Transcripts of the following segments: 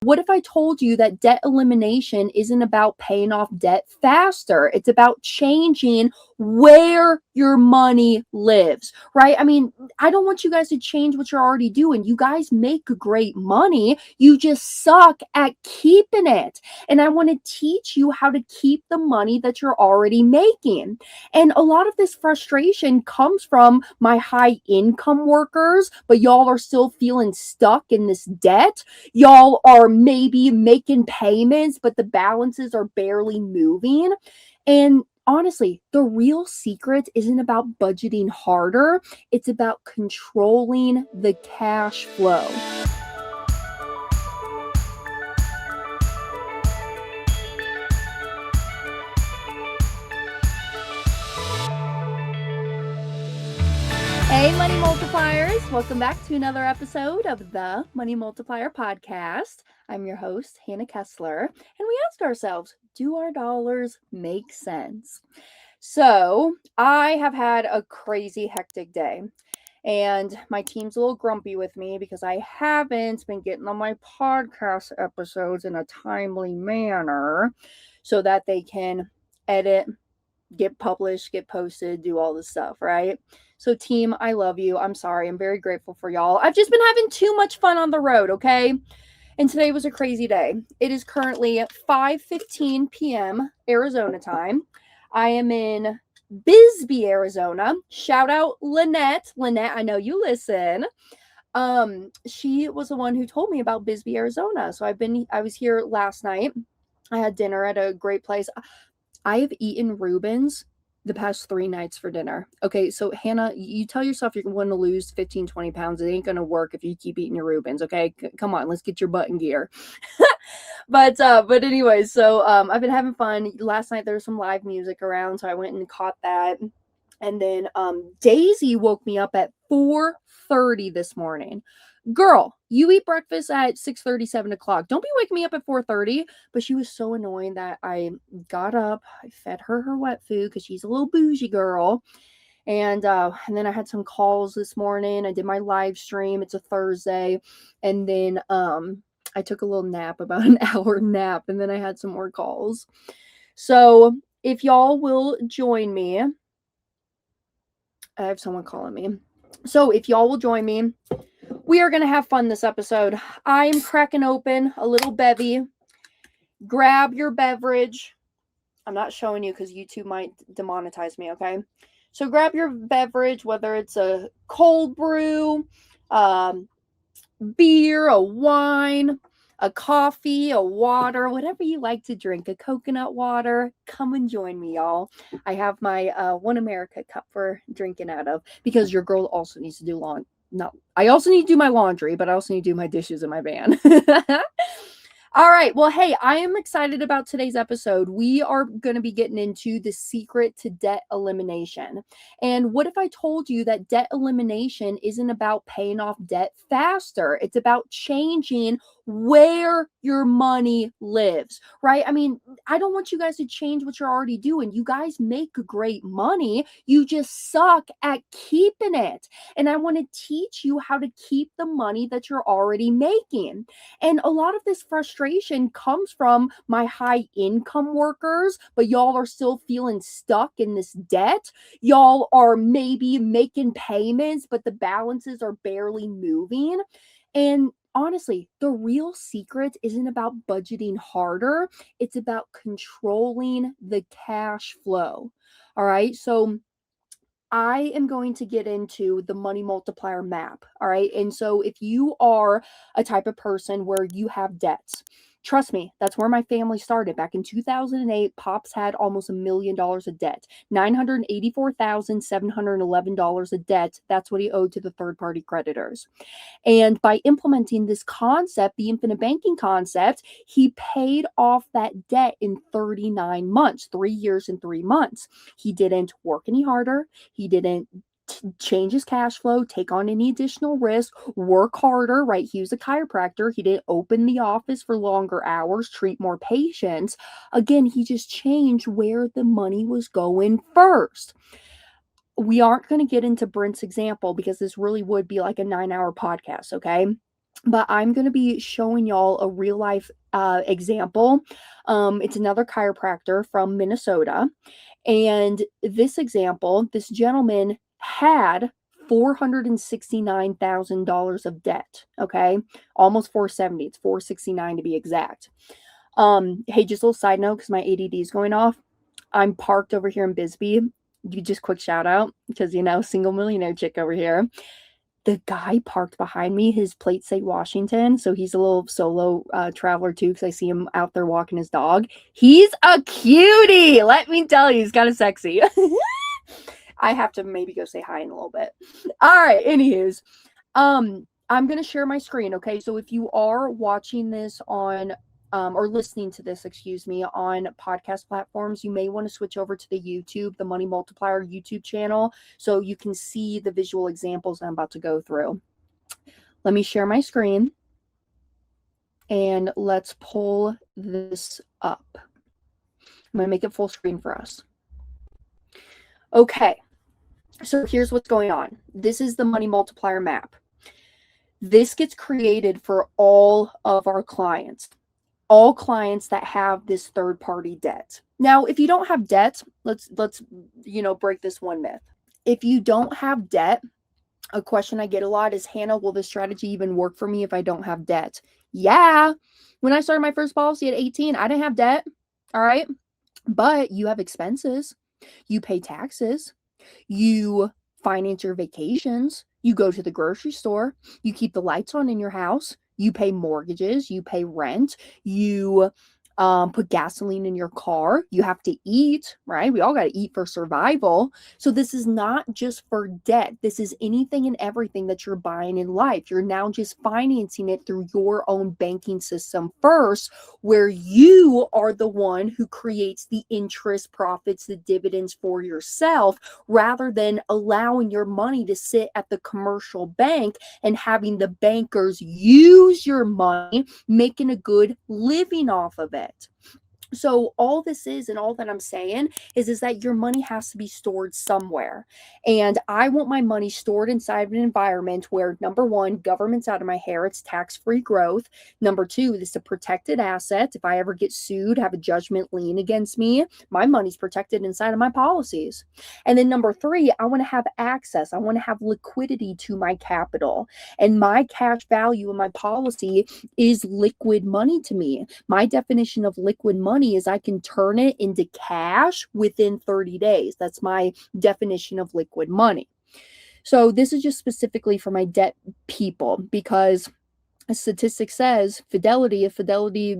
what if I told you that debt elimination isn't about paying off debt faster? It's about changing where your money lives, right? I mean, I don't want you guys to change what you're already doing. You guys make great money. You just suck at keeping it. And I want to teach you how to keep the money that you're already making. And a lot of this frustration comes from my high income workers, but y'all are still feeling stuck in this debt. Y'all are maybe making payments, but the balances are barely moving. And honestly, the real secret isn't about budgeting harder. It's about controlling the cash flow. Hey, Money Multipliers. Welcome back to another episode of the Money Multiplier podcast. I'm your host, Hannah Kesler, and we ask ourselves, do our dollars make sense? So I have had a crazy hectic day, and my team's a little grumpy with me because I haven't been getting on my podcast episodes in a timely manner so that they can edit, get published, get posted, do all this stuff, right? So team, I love you. I'm sorry. I'm very grateful for y'all. I've just been having too much fun on the road, okay? And today was a crazy day. It is currently 5:15 p.m. Arizona time. I am in Bisbee, Arizona. Shout out Lynette. Lynette, I know you listen. She was the one who told me about Bisbee, Arizona. So I was here last night. I had dinner at a great place. I have eaten Reuben's the past 3 nights for dinner. Okay, so Hannah, you tell yourself you're going to lose 15, 20 pounds. It ain't going to work if you keep eating your Reuben's, okay? Come on, let's get your butt in gear. But anyway, so I've been having fun. Last night there was some live music around, so I went and caught that. And then Daisy woke me up at 4:30 this morning. Girl, you eat breakfast at 6:30, 7 o'clock. Don't be waking me up at 4:30. But she was so annoying that I got up. I fed her wet food because she's a little bougie girl. And then I had some calls this morning. I did my live stream. It's a Thursday. And then I took a little nap, about an hour nap. And then I had some more calls. So if y'all will join me. I have someone calling me. So if y'all will join me, we are going to have fun this episode. I'm cracking open a little bevy. Grab your beverage. I'm not showing you because YouTube might demonetize me, okay? So grab your beverage, whether it's a cold brew, beer, a wine, a coffee, a water, whatever you like to drink, a coconut water. Come and join me, y'all. I have my One America cup for drinking out of because your girl also needs to do laundry. No, I also need to do my laundry, but I also need to do my dishes in my van. All right. Well, hey, I am excited about today's episode. We are going to be getting into the secret to debt elimination. And what if I told you that debt elimination isn't about paying off debt faster? It's about changing where your money lives, right? I mean, I don't want you guys to change what you're already doing. You guys make great money. You just suck at keeping it. And I want to teach you how to keep the money that you're already making. And a lot of this frustration comes from my high income workers, but y'all are still feeling stuck in this debt. Y'all are maybe making payments, but the balances are barely moving. And honestly, the real secret isn't about budgeting harder. It's about controlling the cash flow. All right. So I am going to get into the money multiplier map. All right. And so if you are a type of person where you have debts, trust me, that's where my family started. Back in 2008, Pops had almost $1 million of debt, $984,711 of debt. That's what he owed to the third-party creditors. And by implementing this concept, the infinite banking concept, he paid off that debt in 39 months, 3 years and 3 months. He didn't work any harder. He didn't change his cash flow, take on any additional risk, work harder, right? He was a chiropractor. He didn't open the office for longer hours, treat more patients. Again, he just changed where the money was going first. We aren't going to get into Brent's example because this really would be like a 9-hour podcast, okay? but I'm going to be showing y'all a real life example. It's another chiropractor from Minnesota. And this example, this gentleman had $469,000 of debt. Okay. Almost 470. It's 469 to be exact. Hey, just a little side note, because my ADD is going off. I'm parked over here in Bisbee. You just quick shout out because, single millionaire chick over here. The guy parked behind me, his plates say Washington, so he's a little solo traveler too, because I see him out there walking his dog. He's a cutie, let me tell you, he's kind of sexy. I have to maybe go say hi in a little bit. All right, anywho's, I'm gonna share my screen, okay? So if you are watching this on or listening to this, excuse me, on podcast platforms, you may want to switch over to the YouTube, the Money Multiplier YouTube channel, so you can see the visual examples I'm about to go through. Let me share my screen and let's pull this up. I'm going to make it full screen for us. Okay, so here's what's going on. This is the Money Multiplier map. This gets created for all of our clients. All clients that have this third-party debt. Now, if you don't have debt, let's break this one myth. If you don't have debt, a question I get a lot is, Hannah, will this strategy even work for me if I don't have debt? Yeah. When I started my first policy at 18, I didn't have debt. All right. But you have expenses. You pay taxes. You finance your vacations. You go to the grocery store. You keep the lights on in your house. You pay mortgages, you pay rent, you put gasoline in your car, you have to eat, right? We all got to eat for survival. So this is not just for debt. This is anything and everything that you're buying in life. You're now just financing it through your own banking system first, where you are the one who creates the interest, profits, the dividends for yourself, rather than allowing your money to sit at the commercial bank and having the bankers use your money, making a good living off of it. So all this is, and all that I'm saying is that your money has to be stored somewhere. And I want my money stored inside of an environment where, number one, government's out of my hair, it's tax-free growth. Number two, this is a protected asset. If I ever get sued, have a judgment lien against me, my money's protected inside of my policies. And then number three, I want to have access. I want to have liquidity to my capital. And my cash value in my policy is liquid money to me. My definition of liquid money is I can turn it into cash within 30 days. That's my definition of liquid money. So this is just specifically for my debt people, because a statistic says a Fidelity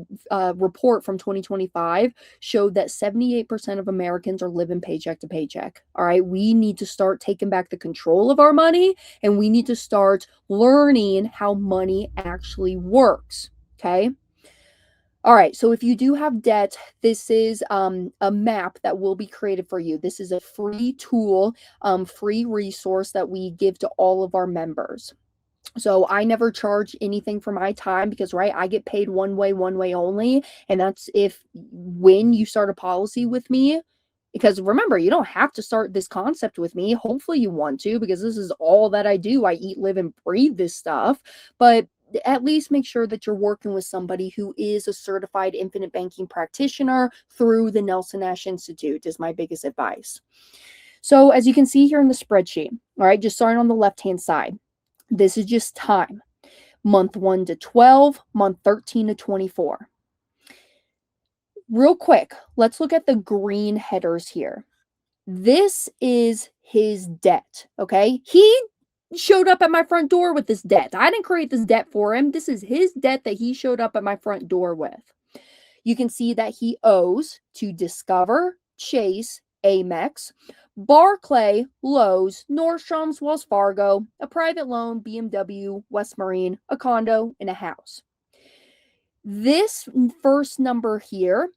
report from 2025 showed that 78% of Americans are living paycheck to paycheck. All right, we need to start taking back the control of our money, and we need to start learning how money actually works. Okay. All right, so if you do have debt, this is a map that will be created for you. This is a free tool, free resource that we give to all of our members. So I never charge anything for my time because, right, I get paid one way only. And that's when you start a policy with me. Because remember, you don't have to start this concept with me. Hopefully you want to, because this is all that I do. I eat, live, and breathe this stuff. But at least make sure that you're working with somebody who is a certified infinite banking practitioner through the Nelson Nash Institute is my biggest advice. So as you can see here in the spreadsheet, all right, just starting on the left-hand side, this is just time. Month 1 to 12, month 13 to 24. Real quick, let's look at the green headers here. This is his debt, okay? He showed up at my front door with this debt. I didn't create this debt for him. This is his debt that he showed up at my front door with. You can see that he owes to Discover, Chase, Amex, Barclay, Lowe's, Nordstrom's, Wells Fargo, a private loan, BMW, West Marine, a condo, and a house. This first number here,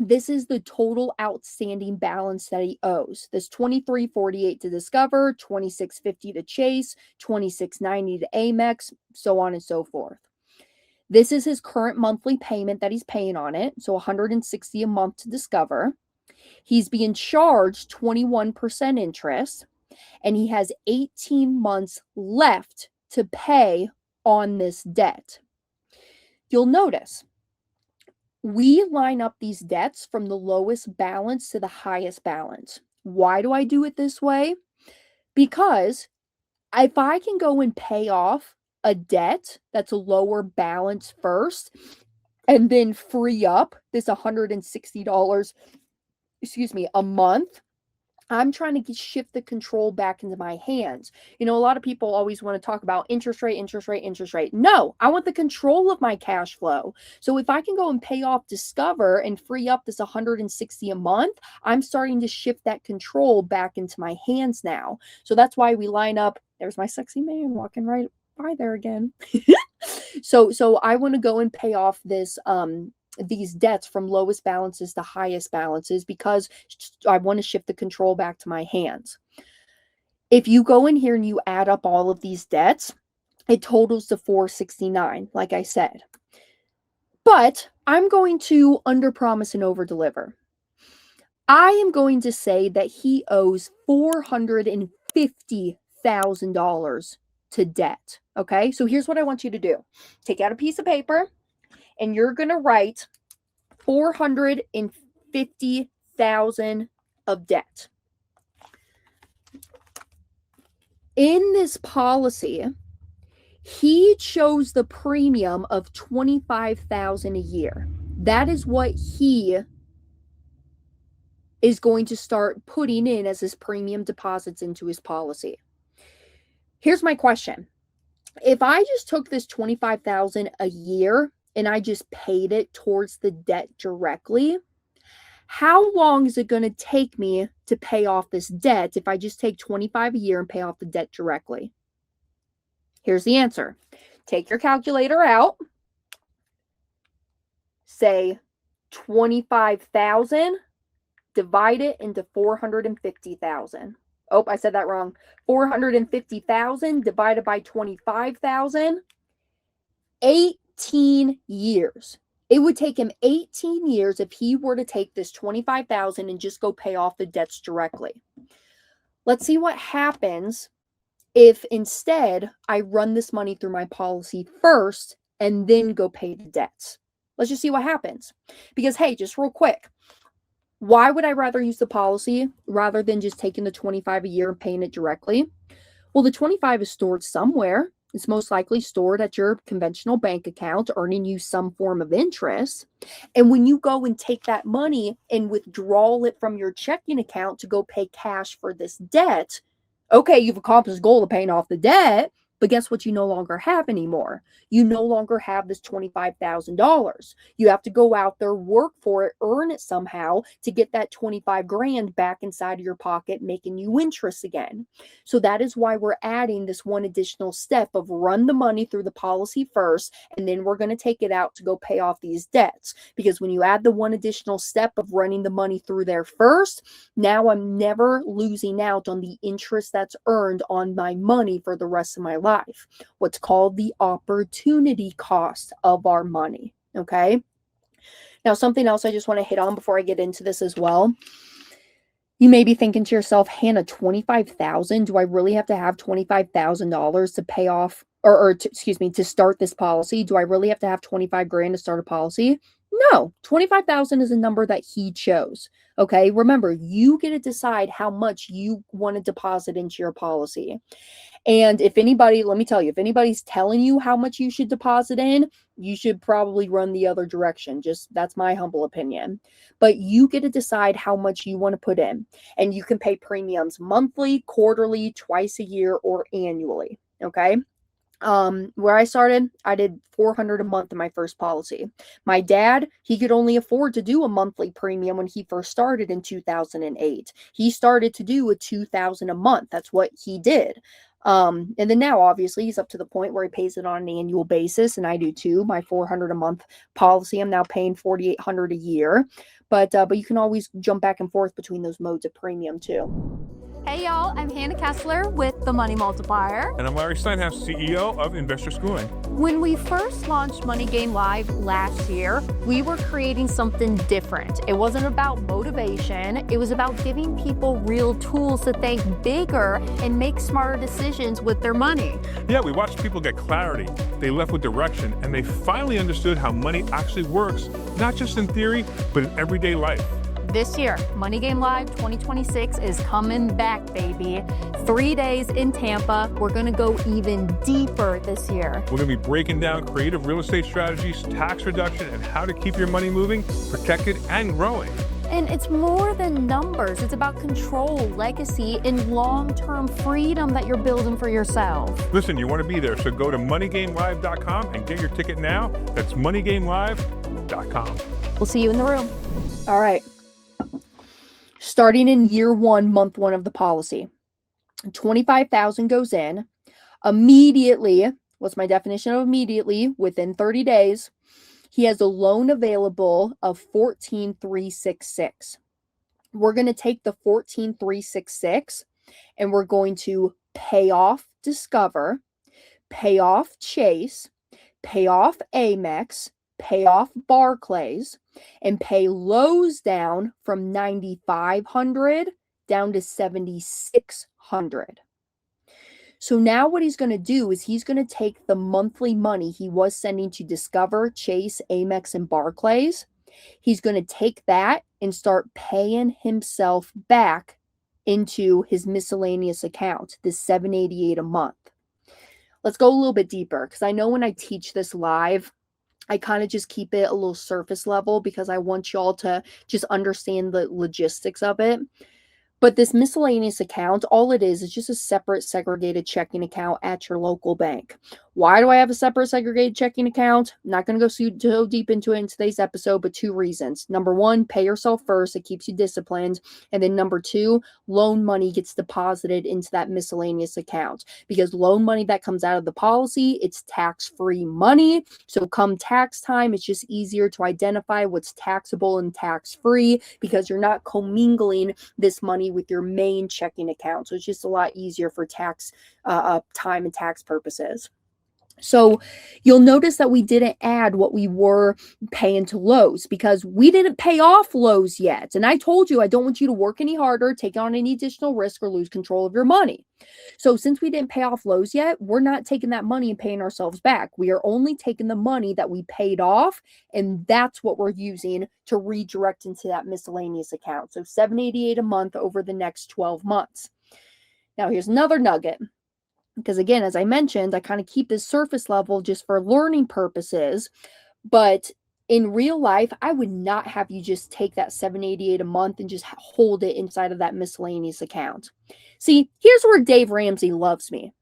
this is the total outstanding balance that he owes. This $23.48 to Discover, $26.50 to Chase, $26.90 to Amex, so on and so forth. This is his current monthly payment that he's paying on it, so $160 a month to Discover. He's being charged 21% interest, and he has 18 months left to pay on this debt. You'll notice we line up these debts from the lowest balance to the highest balance. Why do I do it this way? Because if I can go and pay off a debt that's a lower balance first and then free up this $160, a month, I'm trying to shift the control back into my hands. A lot of people always want to talk about interest rate. No, I want the control of my cash flow. So if I can go and pay off Discover and free up this $160 a month, I'm starting to shift that control back into my hands now. So that's why we line up. There's my sexy man walking right by there again. So I want to go and pay off these debts from lowest balances to highest balances because I want to shift the control back to my hands. If you go in here and you add up all of these debts, it totals to $469, like I said. But I'm going to underpromise and overdeliver. I am going to say that he owes $450,000 to debt. Okay, so here's what I want you to do. Take out a piece of paper and you're going to write $450,000 of debt. In this policy, he chose the premium of $25,000 a year. That is what he is going to start putting in as his premium deposits into his policy. Here's my question. If I just took this $25,000 a year and I just paid it towards the debt directly, how long is it going to take me to pay off this debt if I just take $25,000 a year and pay off the debt directly? Here's the answer. Take your calculator out. Say 25,000, divide it into 450,000. Oh, I said that wrong. 450,000 divided by 25,000. 18 years. It would take him 18 years if he were to take this 25,000 and just go pay off the debts directly. Let's see what happens if instead I run this money through my policy first and then go pay the debts. Let's just see what happens. Because, hey, just real quick, why would I rather use the policy rather than just taking the $25,000 a year and paying it directly? Well, the $25,000 is stored somewhere. It's most likely stored at your conventional bank account, earning you some form of interest. And when you go and take that money and withdraw it from your checking account to go pay cash for this debt, okay, you've accomplished the goal of paying off the debt, but guess what you no longer have anymore? You no longer have this $25,000. You have to go out there, work for it, earn it somehow to get that $25,000 back inside of your pocket, making you interest again. So that is why we're adding this one additional step of run the money through the policy first, and then we're going to take it out to go pay off these debts. Because when you add the one additional step of running the money through there first, now I'm never losing out on the interest that's earned on my money for the rest of my life. What's called the opportunity cost of our money. Okay. Now, something else I just want to hit on before I get into this as well. You may be thinking to yourself, Hannah, $25,000. Do I really have to have $25,000 to pay off to start this policy? Do I really have to have $25,000 to start a policy? No, $25,000 is a number that he chose. Okay. Remember, you get to decide how much you want to deposit into your policy. And if anybody, let me tell you, if anybody's telling you how much you should deposit in, you should probably run the other direction. Just that's my humble opinion. But you get to decide how much you want to put in. And you can pay premiums monthly, quarterly, twice a year, or annually. Okay. Where I started, I did $400 a month in my first policy. My dad, he could only afford to do a monthly premium when he first started in 2008. He started to do a $2,000 a month. That's what he did. And then now, obviously, he's up to the point where he pays it on an annual basis, and I do too. My $400 a month policy, I'm now paying $4,800 a year. But you can always jump back and forth between those modes of premium too. Hey y'all, I'm Hannah Kesler with the Money Multiplier. And I'm Larry Steinhaus, CEO of Investor Schooling. When we first launched Money Game Live last year, we were creating something different. It wasn't about motivation. It was about giving people real tools to think bigger and make smarter decisions with their money. Yeah, we watched people get clarity. They left with direction, and they finally understood how money actually works, not just in theory, but in everyday life. This year, Money Game Live 2026 is coming back, baby. 3 days in Tampa. We're going to go even deeper this year. We're going to be breaking down creative real estate strategies, tax reduction, and how to keep your money moving, protected, and growing. And it's more than numbers. It's about control, legacy, and long-term freedom that you're building for yourself. Listen, you want to be there, so go to moneygamelive.com and get your ticket now. That's moneygamelive.com. We'll see you in the room. All right. Starting in year one, month one of the policy, $25,000 goes in. Immediately, what's my definition of immediately? Within 30 days, he has a loan available of $14,366. We're going to take the $14,366 and we're going to pay off Discover, pay off Chase, pay off Amex, pay off Barclays, and pay Lowe's down from $9,500 down to $7,600. So now what he's going to do is he's going to take the monthly money he was sending to Discover, Chase, Amex, and Barclays. He's going to take that and start paying himself back into his miscellaneous account, this $788 a month. Let's go a little bit deeper, because I know when I teach this live, I kind of just keep it a little surface level because I want y'all to just understand the logistics of it. But this miscellaneous account, all it is just a separate segregated checking account at your local bank. Why do I have a separate segregated checking account? I'm not going to go so deep into it in today's episode, but two reasons. Number one, pay yourself first. It keeps you disciplined. And then number two, loan money gets deposited into that miscellaneous account, because loan money that comes out of the policy, it's tax-free money. So come tax time, it's just easier to identify what's taxable and tax-free because you're not commingling this money with your main checking account. So it's just a lot easier for tax time and tax purposes. So you'll notice that we didn't add what we were paying to Lowe's because we didn't pay off Lowe's yet. And I told you, I don't want you to work any harder, take on any additional risk, or lose control of your money. So since we didn't pay off Lowe's yet, we're not taking that money and paying ourselves back. We are only taking the money that we paid off, and that's what we're using to redirect into that miscellaneous account. So $788 a month over the next 12 months. Now here's another nugget. Because again, as I mentioned, I kind of keep this surface level just for learning purposes. But in real life, I would not have you just take that $788 a month and just hold it inside of that miscellaneous account. See, here's where Dave Ramsey loves me.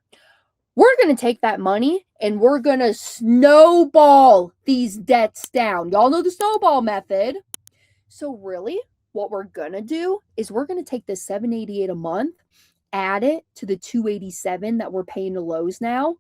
We're going to take that money and we're going to snowball these debts down. Y'all know the snowball method. So really, what we're going to do is we're going to take this $788 a month, add it to the $287 that we're paying to Lowe's now.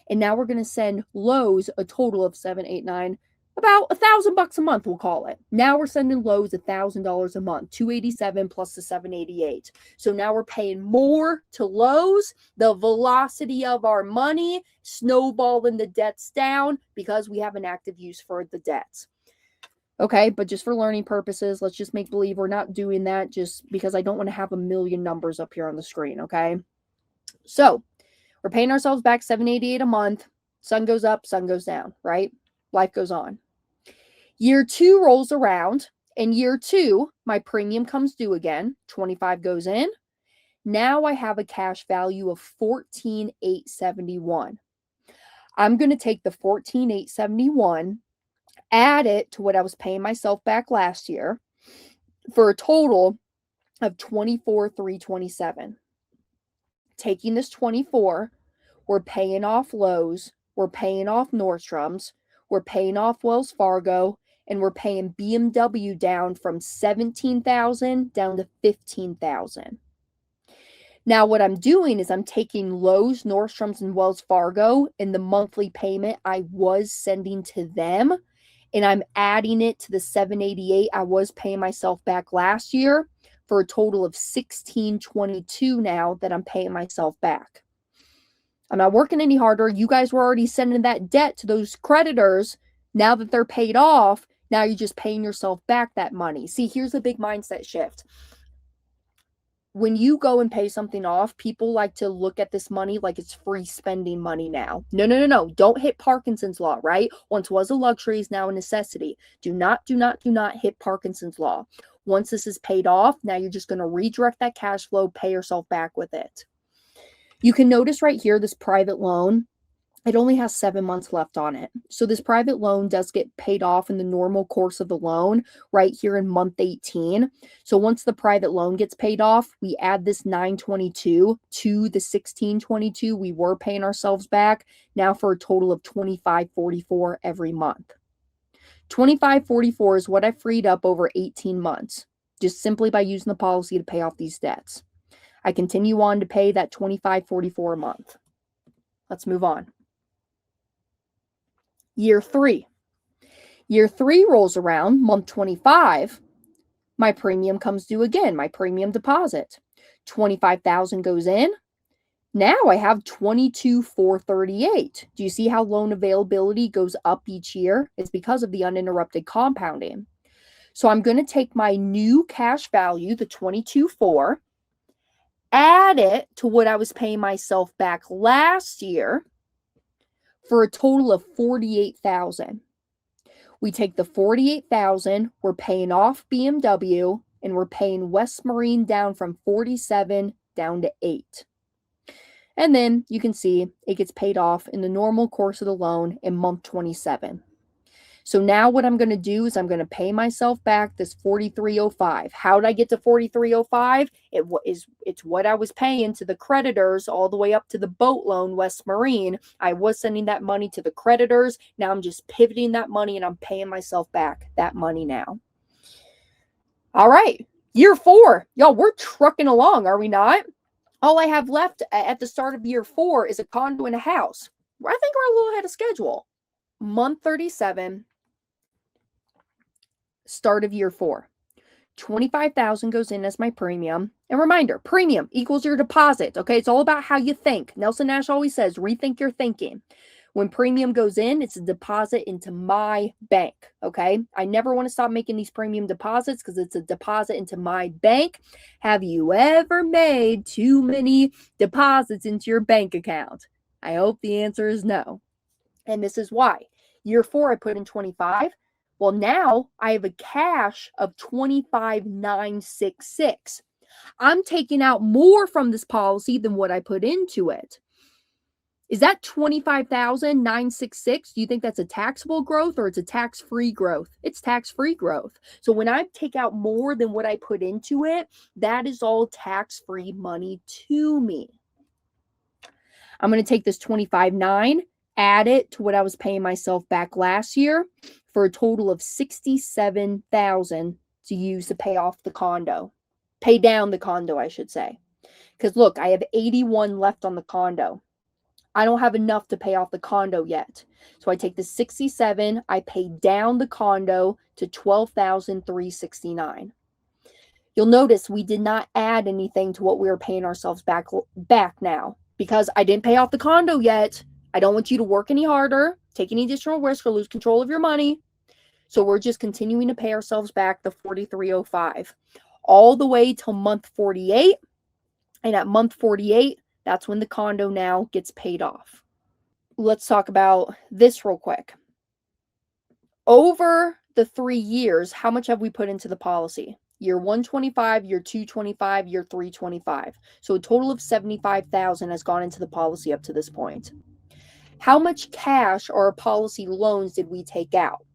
And now we're going to send Lowe's a total of $789, about $1,000 a month, we'll call it. Now we're sending Lowe's $1,000 a month, $287 plus the $788. So now we're paying more to Lowe's, the velocity of our money, snowballing the debts down because we have an active use for the debts. Okay, but just for learning purposes, let's just make believe we're not doing that just because I don't want to have a million numbers up here on the screen, okay? So we're paying ourselves back $788 a month. Sun goes up, sun goes down, right? Life goes on. Year two rolls around, and year two, my premium comes due again. $25 goes in. Now I have a cash value of $14,871. I'm going to take the $14,871, add it to what I was paying myself back last year for a total of $24,327. Taking this 24, we're paying off Lowe's, we're paying off Nordstrom's, we're paying off Wells Fargo, and we're paying BMW down from $17,000 down to $15,000. Now, what I'm doing is I'm taking Lowe's, Nordstrom's, and Wells Fargo and the monthly payment I was sending to them, and I'm adding it to the $788 I was paying myself back last year, for a total of $16.22 now that I'm paying myself back. I'm not working any harder. You guys were already sending that debt to those creditors. Now that they're paid off, now you're just paying yourself back that money. See, here's a big mindset shift. When you go and pay something off, people like to look at this money like it's free spending money now. No. Don't hit Parkinson's law, right? Once was a luxury is now a necessity. Do not hit Parkinson's law. Once this is paid off, now you're just going to redirect that cash flow, pay yourself back with it. You can notice right here, this private loan, it only has 7 months left on it. So this private loan does get paid off in the normal course of the loan right here in month 18. So once the private loan gets paid off, we add this $922 to the $1622 we were paying ourselves back, now for a total of $25.44 every month. $25.44 is what I freed up over 18 months, just simply by using the policy to pay off these debts. I continue on to pay that $25.44 a month. Let's move on. Year 3. Year 3 rolls around, month 25. My premium comes due again, my premium deposit. $25,000 goes in. Now I have $22,438. Do you see how loan availability goes up each year? It's because of the uninterrupted compounding. So I'm going to take my new cash value, the $22,400, add it to what I was paying myself back last year for a total of $48,000. We take the $48,000, we're paying off BMW, and we're paying West Marine down from 47 down to 8. And then you can see it gets paid off in the normal course of the loan in month 27. So now what I'm going to do is I'm going to pay myself back this $43.05. How did I get to $43.05? It's what I was paying to the creditors all the way up to the boat loan, West Marine. I was sending that money to the creditors. Now I'm just pivoting that money and I'm paying myself back that money now. All right, year 4. Y'all, we're trucking along, are we not? All I have left at the start of year 4 is a condo and a house. I think we're a little ahead of schedule. Month 37. Start of year 4. $25,000 goes in as my premium. And reminder, premium equals your deposit. Okay, it's all about how you think. Nelson Nash always says, rethink your thinking. When premium goes in, it's a deposit into my bank. Okay, I never want to stop making these premium deposits because it's a deposit into my bank. Have you ever made too many deposits into your bank account? I hope the answer is no. And this is why. Year 4, I put in 25. Well, now I have a cash of $25,966. I'm taking out more from this policy than what I put into it. Is that $25,966? Do you think that's a taxable growth or it's a tax-free growth? It's tax-free growth. So when I take out more than what I put into it, that is all tax-free money to me. I'm going to take this $25,900, add it to what I was paying myself back last year for a total of $67,000 to use to pay off the condo. Pay down the condo, I should say. Because look, I have $81,000 left on the condo. I don't have enough to pay off the condo yet. So I take the $67,000, I pay down the condo to $12,369. You'll notice we did not add anything to what we were paying ourselves back now because I didn't pay off the condo yet. I don't want you to work any harder, take any additional risk, or lose control of your money. So we're just continuing to pay ourselves back the $43.05 all the way till month 48. And at month 48, that's when the condo now gets paid off. Let's talk about this real quick. Over the 3 years, how much have we put into the policy? Year 1, 25, year 2, 25, year 3, 25. So a total of $75,000 has gone into the policy up to this point. How much cash or policy loans did we take out?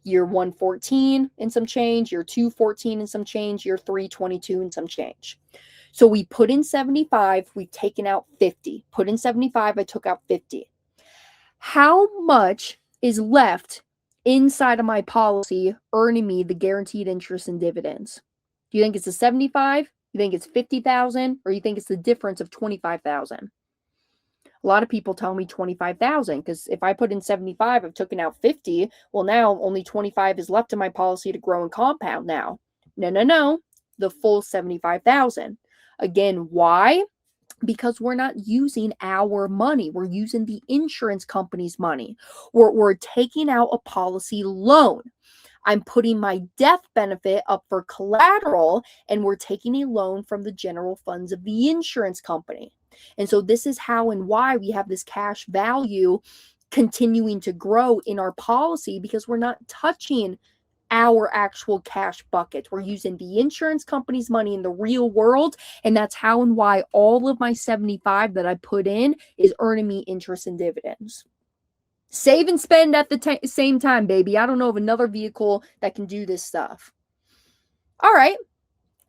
Year 1, 14 and some change, year 2, 14 and some change, year 3, 22 and some change. So we put in 75, we've taken out 50. Put in 75, I took out 50. How much is left inside of my policy earning me the guaranteed interest and dividends? Do you think it's a 75? You think it's 50,000? Or you think it's the difference of 25,000? A lot of people tell me 25,000 because if I put in 75, I've taken out 50. Well, now only 25 is left in my policy to grow and compound now. No. the full $75,000. Again, why? Because we're not using our money. We're using the insurance company's money. We're taking out a policy loan. I'm putting my death benefit up for collateral, and we're taking a loan from the general funds of the insurance company. And so this is how and why we have this cash value continuing to grow in our policy, because we're not touching our actual cash bucket. We're using the insurance company's money in the real world, and that's how and why all of my 75 that I put in is earning me interest and dividends. Save and spend at the same time, baby. I don't know of another vehicle that can do this stuff. All right.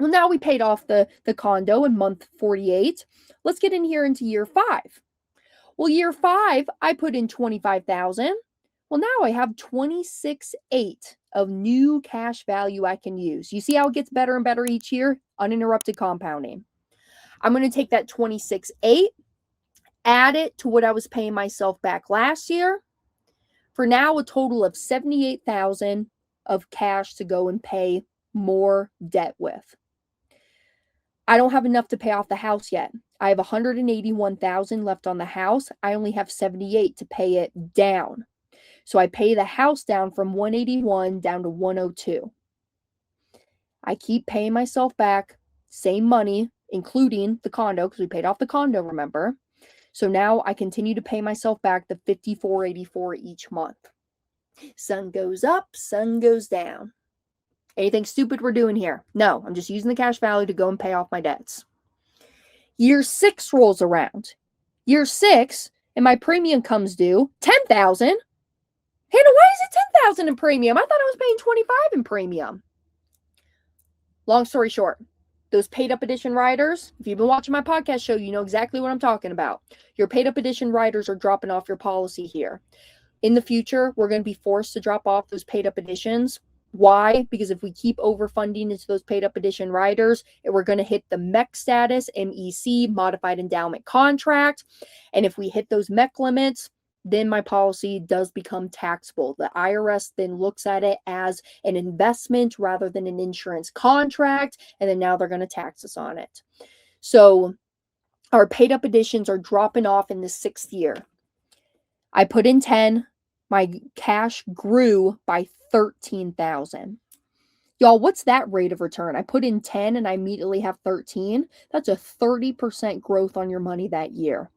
Well, now we paid off the condo in month 48. Let's get in here into year 5. Well, year 5, I put in 25,000. Well, now I have 26,800 of new cash value I can use. You see how it gets better and better each year? Uninterrupted compounding. I'm going to take that 26,800, add it to what I was paying myself back last year. For now, a total of 78,000 of cash to go and pay more debt with. I don't have enough to pay off the house yet. I have 181,000 left on the house. I only have 78 to pay it down. So I pay the house down from 181 down to 102. I keep paying myself back, same money, including the condo, because we paid off the condo, remember? So now I continue to pay myself back the $54.84 each month. Sun goes up, sun goes down. Anything stupid we're doing here? No, I'm just using the cash value to go and pay off my debts. Year 6 rolls around. Year 6, and my premium comes due, $10,000. Hannah, why is it $10,000 in premium? I thought I was paying $25,000 in premium. Long story short, those paid up edition riders, if you've been watching my podcast show, you know exactly what I'm talking about. Your paid up edition riders are dropping off your policy here. In the future, we're going to be forced to drop off those paid up editions. Why? Because if we keep overfunding into those paid up edition riders, we're going to hit the MEC status, MEC, modified endowment contract. And if we hit those MEC limits, then my policy does become taxable. The IRS then looks at it as an investment rather than an insurance contract, and then now they're going to tax us on it. So our paid up editions are dropping off in the 6th year. I put in 10. My cash grew by 13,000. Y'all, what's that rate of return? I put in 10 and I immediately have 13. That's a 30% growth on your money that year.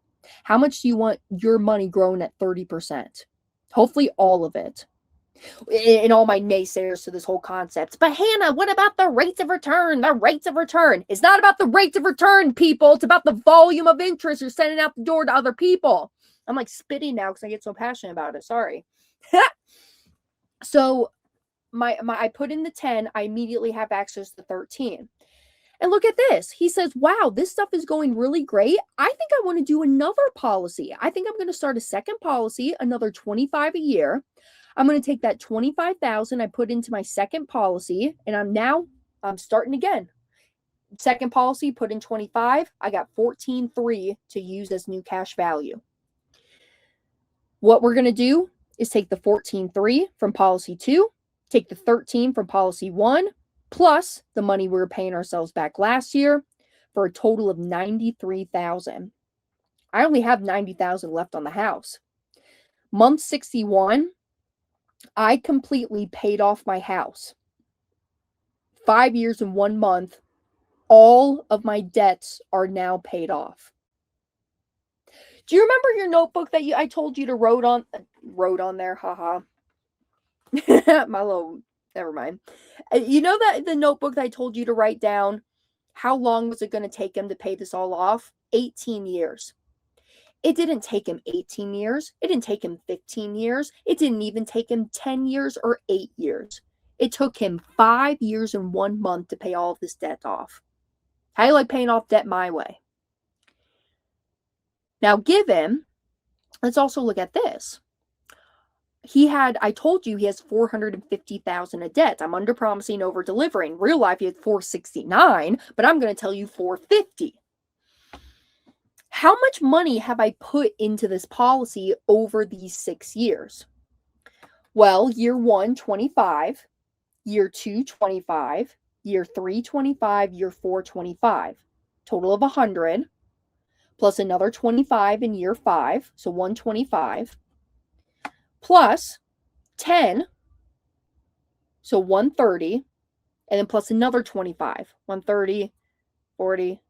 How much do you want your money growing at 30%? Hopefully all of it. And all my naysayers to this whole concept. But Hannah, what about the rates of return? The rates of return. It's not about the rates of return, people. It's about the volume of interest you're sending out the door to other people. I'm like spitting now because I get so passionate about it. Sorry. So I put in the 10. I immediately have access to 13. And look at this. He says, wow, this stuff is going really great. I think I want to do another policy. I think I'm going to start a second policy, another 25 a year. I'm going to take that 25,000 I put into my second policy, and I'm starting again. Second policy, put in 25. I got 14.3 to use as new cash value. What we're going to do is take the 14.3 from policy 2, take the 13 from policy 1, plus the money we were paying ourselves back last year for a total of 93,000. I only have 90,000 left on the house. Month 61, I completely paid off my house. 5 years and 1 month, all of my debts are now paid off. Do you remember your notebook that I told you to wrote on there? Haha. My little, never mind. You know that the notebook that I told you to write down, how long was it going to take him to pay this all off? 18 years. It didn't take him 18 years. It didn't take him 15 years. It didn't even take him 10 years or 8 years. It took him 5 years and 1 month to pay all of this debt off. How do you like paying off debt my way? Now, given, let's also look at this. I told you he has 450,000 of debt. I'm under promising, over delivering. Real life, he had 469, but I'm going to tell you 450. How much money have I put into this policy over these 6 years? Well, year 1, 25, year 2, 25, year 3, 25, year 4, 25. Total of 100, plus another 25 in year 5, so 125, plus 10, so 130, and then plus another 25, 130, 40,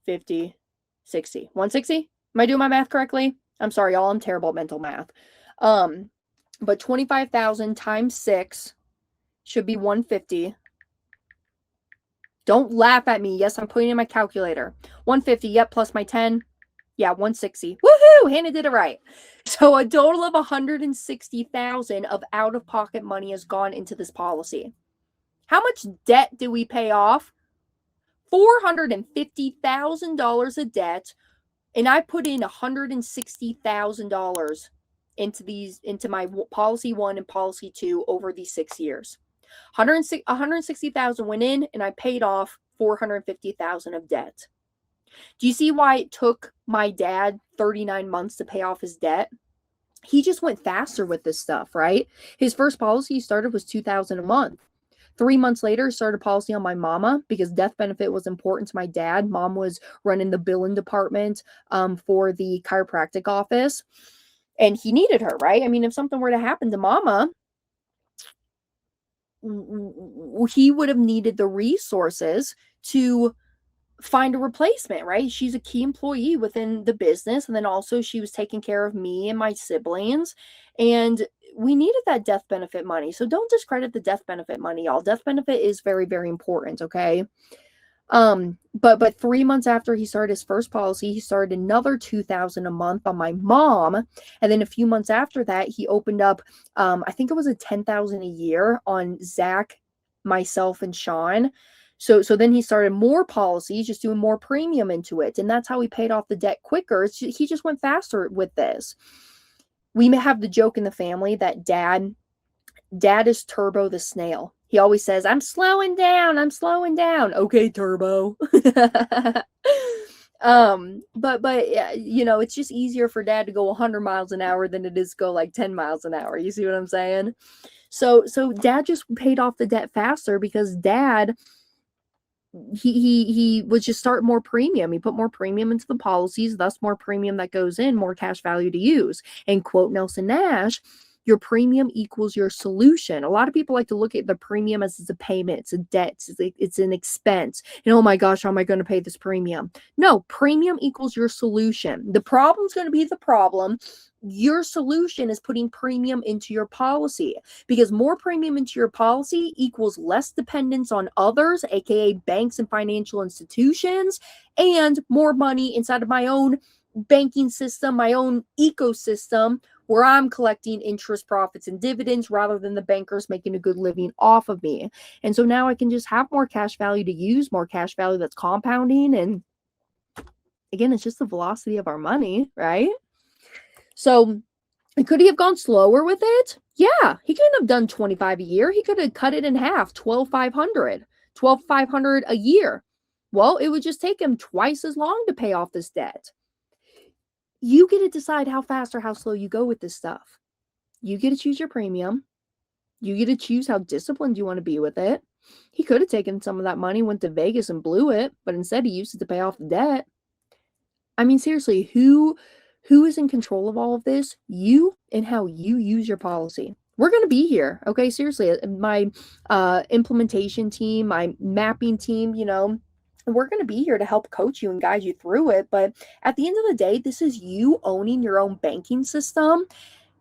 50, 60. 160? Am I doing my math correctly? I'm sorry, y'all. I'm terrible at mental math. But 25,000 times 6 should be 150. Don't laugh at me. Yes, I'm putting in my calculator. 150, yep, plus my 10. Yeah, 160. Woohoo! Hannah did it right. So a total of 160,000 of out-of-pocket money has gone into this policy. How much debt do we pay off? $450,000 of debt, and I put in $160,000 into my policy 1 and policy 2 over these 6 years. 160,000 went in, and I paid off 450,000 of debt. Do you see why it took my dad 39 months to pay off his debt? He just went faster with this stuff, right? His first policy he started was $2,000 a month. 3 months later, started a policy on my mama because death benefit was important to my dad. Mom was running the billing department for the chiropractic office, and he needed her, right? I mean, if something were to happen to mama, he would have needed the resources to find a replacement, right? She's a key employee within the business, and then also she was taking care of me and my siblings, and we needed that death benefit money. So don't discredit the death benefit money, y'all. Death benefit is very, very important, okay? But 3 months after he started his first policy, he started another $2,000 a month on my mom, and then a few months after that, he opened up, I think it was a $10,000 a year on Zach, myself, and Sean. So then he started more policies, just doing more premium into it, and that's how he paid off the debt quicker. He just went faster with this. We may have the joke in the family that dad is Turbo the snail. He always says, I'm slowing down. Okay, Turbo. But you know, it's just easier for dad to go 100 miles an hour than it is to go like 10 miles an hour. You see what I'm saying? So dad just paid off the debt faster because dad, he was just start more premium. He put more premium into the policies, thus more premium that goes in, more cash value to use. And quote Nelson Nash, your premium equals your solution. A lot of people like to look at the premium as it's a payment, it's a debt, it's an expense. And oh my gosh, how am I going to pay this premium? No, premium equals your solution. The problem's going to be the problem. Your solution is putting premium into your policy, because more premium into your policy equals less dependence on others, aka banks and financial institutions, and more money inside of my own banking system, my own ecosystem, where I'm collecting interest, profits, and dividends rather than the bankers making a good living off of me. And so now I can just have more cash value to use, more cash value that's compounding. And again, it's just the velocity of our money, right? So could he have gone slower with it? Yeah, he couldn't have done 25 a year. He could have cut it in half, 12,500 a year. Well, it would just take him twice as long to pay off this debt. You get to decide how fast or how slow you go with this stuff. You get to choose your premium. You get to choose how disciplined you want to be with it. He could have taken some of that money, went to Vegas and blew it, but instead he used it to pay off the debt. I mean, seriously, who is in control of all of this? You and how you use your policy. We're going to be here. Okay, seriously, my implementation team, my mapping team, you know, we're going to be here to help coach you and guide you through it. But at the end of the day, this is you owning your own banking system,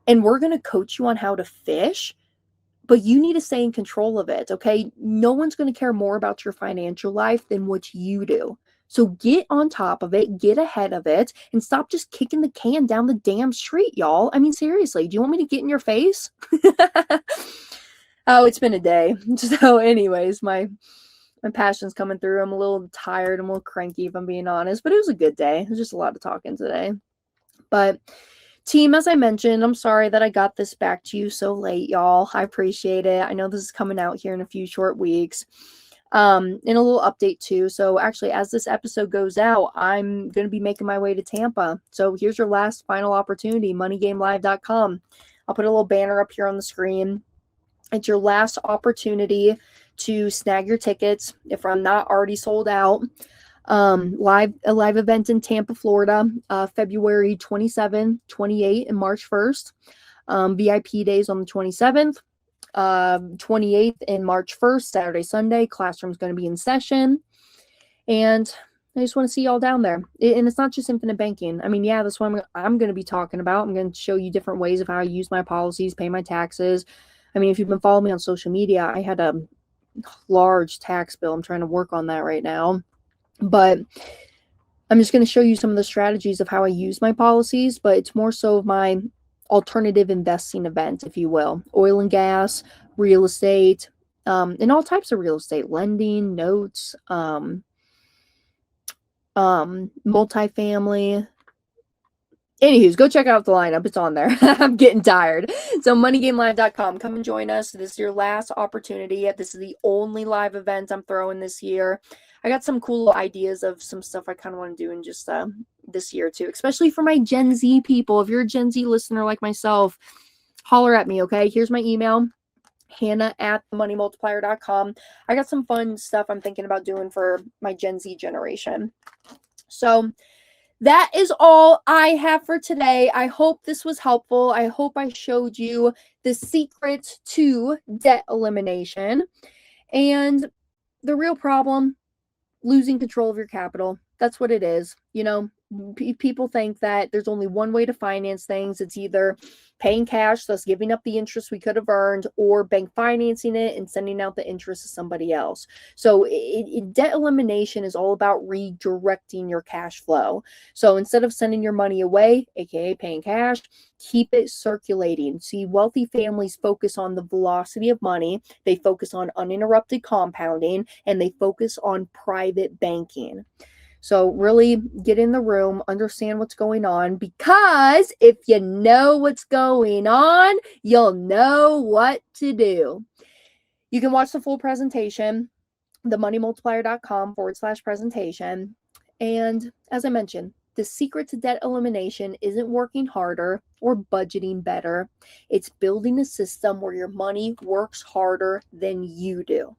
and we're going to coach you on how to fish, but you need to stay in control of it. Okay. No one's going to care more about your financial life than what you do. So get on top of it, get ahead of it, and stop just kicking the can down the damn street, y'all. I mean, seriously, do you want me to get in your face? Oh, it's been a day. So anyways, my passion's coming through. I'm a little tired. I'm a little cranky, if I'm being honest, but it was a good day. There's just a lot of talking today. But team, as I mentioned, I'm sorry that I got this back to you so late, y'all. I appreciate it. I know this is coming out here in a few short weeks. And a little update too. So actually, as this episode goes out, I'm going to be making my way to Tampa. So here's your last final opportunity, moneygamelive.com. I'll put a little banner up here on the screen. It's your last opportunity to snag your tickets if I'm not already sold out. A live event in Tampa, Florida, February 27th, 28th, and March 1st. VIP days on the 27th, 28th, and March 1st, Saturday, Sunday. Classroom's going to be in session. And I just want to see y'all down there. And it's not just infinite banking. I mean, yeah, that's what I'm going to be talking about. I'm going to show you different ways of how I use my policies, pay my taxes. I mean, if you've been following me on social media, I had a large tax bill. I'm trying to work on that right now. But I'm just going to show you some of the strategies of how I use my policies, but it's more so of my alternative investing event, if you will. Oil and gas, real estate, and all types of real estate, lending, notes, multifamily. Anywho, go check out the lineup. It's on there. I'm getting tired. So moneygamelive.com. Come and join us. This is your last opportunity. This is the only live event I'm throwing this year. I got some cool ideas of some stuff I kind of want to do in just this year too, especially for my Gen Z people. If you're a Gen Z listener like myself, holler at me, okay? Here's my email, hannah@themoneymultiplier.com. I got some fun stuff I'm thinking about doing for my Gen Z generation. So that is all I have for today. I hope this was helpful. I hope I showed you the secret to debt elimination. And the real problem, losing control of your capital. That's what it is. You know, people think that there's only one way to finance things. It's either paying cash, thus giving up the interest we could have earned, or bank financing it and sending out the interest to somebody else. So debt elimination is all about redirecting your cash flow. So instead of sending your money away, aka paying cash, keep it circulating. See, wealthy families focus on the velocity of money, they focus on uninterrupted compounding, and they focus on private banking. So really get in the room, understand what's going on, because if you know what's going on, you'll know what to do. You can watch the full presentation, themoneymultiplier.com/presentation. And as I mentioned, the secret to debt elimination isn't working harder or budgeting better. It's building a system where your money works harder than you do.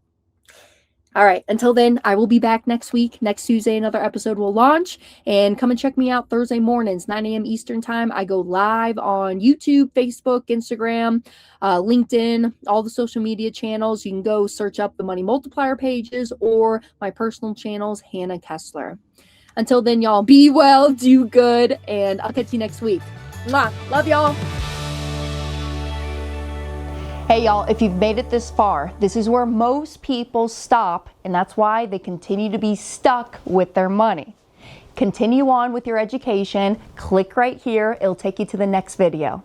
All right, until then, I will be back next week. Next Tuesday, another episode will launch. And come and check me out Thursday mornings, 9 a.m. Eastern time. I go live on YouTube, Facebook, Instagram, LinkedIn, all the social media channels. You can go search up the Money Multiplier pages or my personal channels, Hannah Kesler. Until then, y'all, be well, do good, and I'll catch you next week. Mwah. Love y'all. Hey y'all, if you've made it this far, this is where most people stop, and that's why they continue to be stuck with their money. Continue on with your education, click right here, it'll take you to the next video.